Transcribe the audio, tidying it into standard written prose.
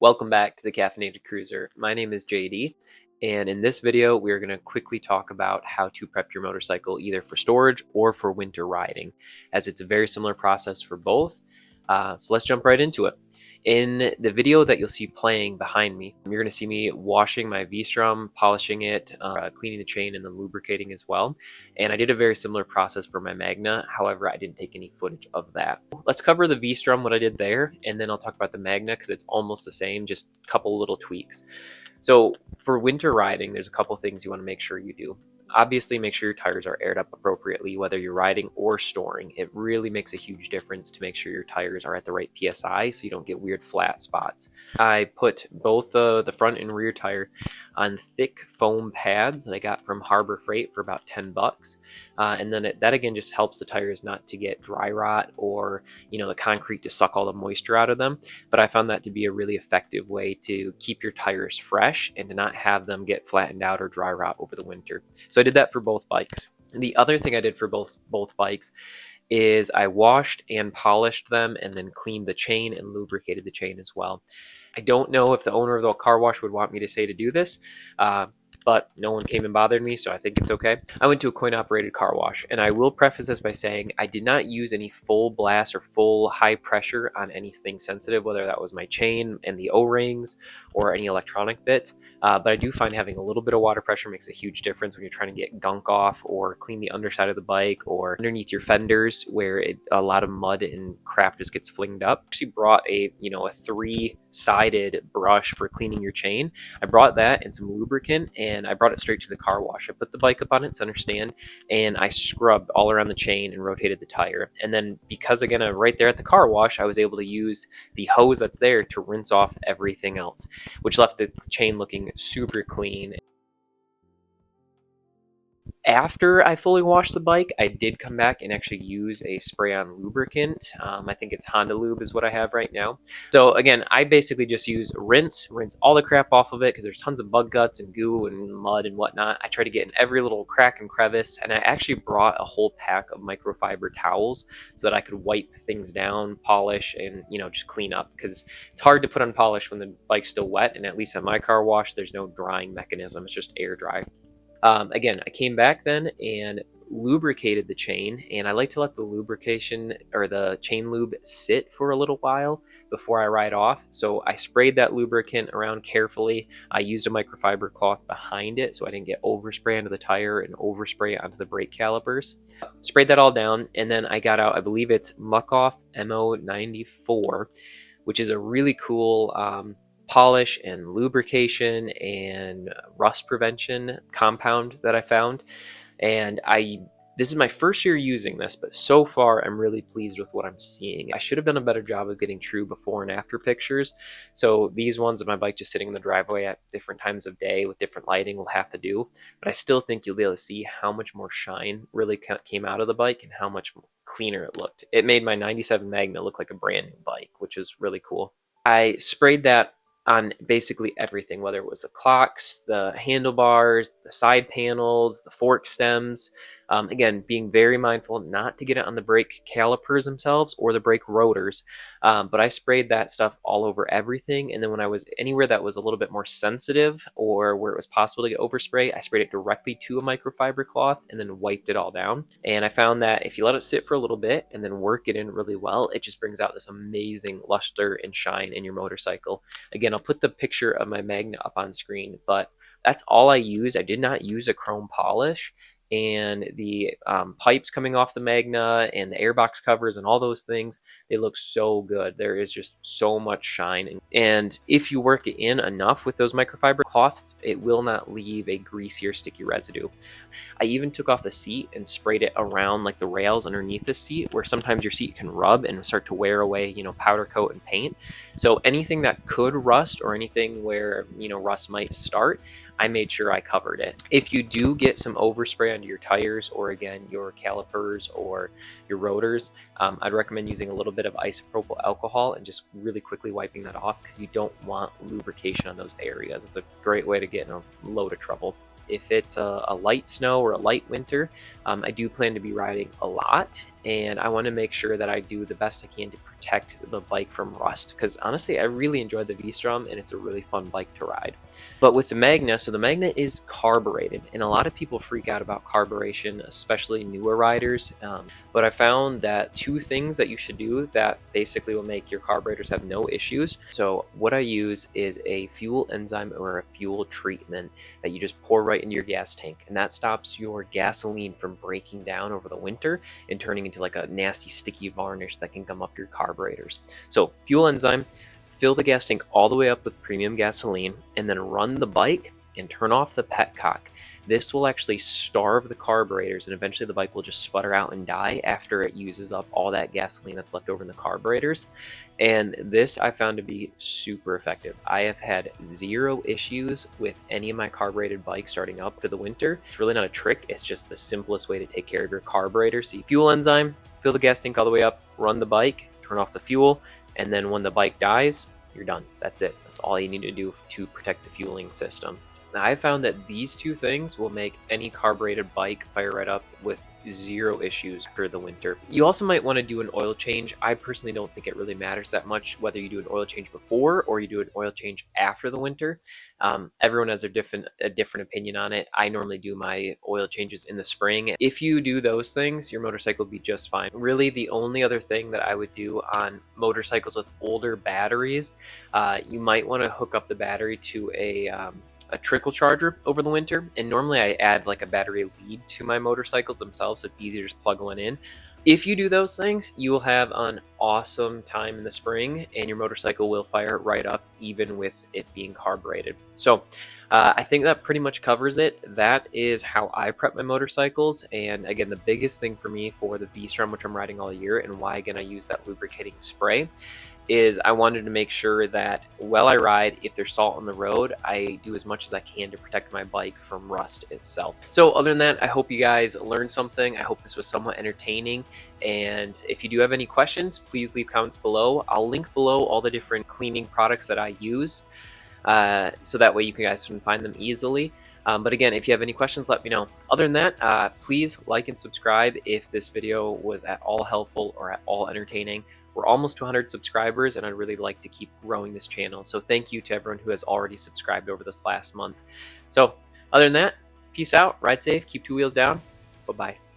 Welcome back to the Caffeinated Cruiser. My name is JD, and in this video, we're going to quickly talk about how to prep your motorcycle either for storage or for winter riding, as it's a very similar process for both. So let's jump right into it. In the video that you'll see playing behind me, you're going to see me washing my V-Strum, polishing it, cleaning the chain, and then lubricating as well. And I did a very similar process for my Magna. However, I didn't take any footage of that. Let's cover the V-Strum, what I did there, and then I'll talk about the Magna because it's almost the same, just a couple little tweaks. So for winter riding, there's a couple things you want to make sure you do. Obviously, make sure your tires are aired up appropriately, whether you're riding or storing. It really makes a huge difference to make sure your tires are at the right PSI so you don't get weird flat spots. I put both the front and rear tire on thick foam pads that I got from Harbor Freight for about 10 bucks. And then that again just helps the tires not to get dry rot or, the concrete to suck all the moisture out of them. But I found that to be a really effective way to keep your tires fresh and to not have them get flattened out or dry rot over the winter. So I did that for both bikes. The other thing I did for both bikes is I washed and polished them and then cleaned the chain and lubricated the chain as well. I don't know if the owner of the car wash would want me to say to do this, but no one came and bothered me, so I think it's okay. I went to a coin-operated car wash, and I will preface this by saying I did not use any full blast or full high pressure on anything sensitive, whether that was my chain and the O-rings or any electronic bits. But I do find having a little bit of water pressure makes a huge difference when you're trying to get gunk off or clean the underside of the bike or underneath your fenders where a lot of mud and crap just gets flinged up. I actually brought a three-sided brush for cleaning your chain. I brought that and some lubricant, and I brought it straight to the car wash. I put the bike up on its center stand and I scrubbed all around the chain and rotated the tire. And then because again, right there at the car wash, I was able to use the hose that's there to rinse off everything else, which left the chain looking super clean. After I fully washed the bike, I did come back and actually use a spray-on lubricant. I think it's Honda Lube is what I have right now. So again, I basically just use rinse all the crap off of it because there's tons of bug guts and goo and mud and whatnot. I try to get in every little crack and crevice, and I actually brought a whole pack of microfiber towels so that I could wipe things down, polish, and just clean up because it's hard to put on polish when the bike's still wet, and at least at my car wash, there's no drying mechanism. It's just air dry. Again, I came back then and lubricated the chain, and I like to let the lubrication or the chain lube sit for a little while before I ride off. So I sprayed that lubricant around carefully. I used a microfiber cloth behind it so I didn't get overspray onto the tire and overspray onto the brake calipers. Sprayed that all down, and then I got out, I believe it's Muck Off MO94, which is a really cool polish and lubrication and rust prevention compound that I found. And this is my first year using this, but so far I'm really pleased with what I'm seeing. I should have done a better job of getting true before and after pictures. So these ones of my bike just sitting in the driveway at different times of day with different lighting will have to do. But I still think you'll be able to see how much more shine really came out of the bike and how much cleaner it looked. It made my 97 Magna look like a brand new bike, which is really cool. I sprayed that on basically everything, whether it was the clocks, the handlebars, the side panels, the fork stems. Again, being very mindful not to get it on the brake calipers themselves or the brake rotors. But I sprayed that stuff all over everything. And then when I was anywhere that was a little bit more sensitive or where it was possible to get overspray, I sprayed it directly to a microfiber cloth and then wiped it all down. And I found that if you let it sit for a little bit and then work it in really well, it just brings out this amazing luster and shine in your motorcycle. Again, I'll put the picture of my Magna up on screen, but that's all I use. I did not use a chrome polish. And the pipes coming off the Magna and the airbox covers and all those things, they look so good. There is just so much shine. And if you work it in enough with those microfiber cloths, it will not leave a greasy or sticky residue. I even took off the seat and sprayed it around like the rails underneath the seat where sometimes your seat can rub and start to wear away, powder coat and paint. So anything that could rust or anything where, rust might start, I made sure I covered it. If you do get some overspray onto your tires or again your calipers or your rotors, I'd recommend using a little bit of isopropyl alcohol and just really quickly wiping that off because you don't want lubrication on those areas. It's a great way to get in a load of trouble. If it's a light snow or a light winter, I do plan to be riding a lot, and I want to make sure that I do the best I can to protect the bike from rust, because honestly I really enjoyed the V-Strom and it's a really fun bike to ride. But with the Magna, so the Magna is carbureted, and a lot of people freak out about carburation, especially newer riders. But I found that two things that you should do that basically will make your carburetors have no issues. So what I use is a fuel enzyme or a fuel treatment that you just pour right into your gas tank, and that stops your gasoline from breaking down over the winter and turning into like a nasty sticky varnish that can gum up your carburetors. So fuel enzyme, fill the gas tank all the way up with premium gasoline, and then run the bike and turn off the petcock. This will actually starve the carburetors, and eventually the bike will just sputter out and die after it uses up all that gasoline that's left over in the carburetors. And this I found to be super effective. I have had zero issues with any of my carbureted bikes starting up to the winter. It's really not a trick, it's just the simplest way to take care of your carburetor. So you fuel enzyme, fill the gas tank all the way up, run the bike, turn off the fuel, and then when the bike dies, you're done. That's it. That's all you need to do to protect the fueling system. Now, I found that these two things will make any carbureted bike fire right up with zero issues for the winter. You also might want to do an oil change. I personally don't think it really matters that much whether you do an oil change before or you do an oil change after the winter. Everyone has a different opinion on it. I normally do my oil changes in the spring. If you do those things, your motorcycle will be just fine. Really, the only other thing that I would do on motorcycles with older batteries, you might want to hook up the battery to a trickle charger over the winter, and normally I add like a battery lead to my motorcycles themselves, so it's easy to just plug one in. If you do those things, you will have an awesome time in the spring, and your motorcycle will fire right up even with it being carbureted. So I think that pretty much covers it. That is how I prep my motorcycles. And again, the biggest thing for me for the V-Strom, which I'm riding all year, and why again I use that lubricating spray, is I wanted to make sure that while I ride, if there's salt on the road, I do as much as I can to protect my bike from rust itself. So other than that, I hope you guys learned something. I hope this was somewhat entertaining. And if you do have any questions, please leave comments below. I'll link below all the different cleaning products that I use, so that way you guys can find them easily. But again, if you have any questions, let me know. Other than that, please like and subscribe if this video was at all helpful or at all entertaining. We're almost to 100 subscribers, and I'd really like to keep growing this channel. So thank you to everyone who has already subscribed over this last month. So other than that, peace out, ride safe, keep two wheels down. Bye-bye.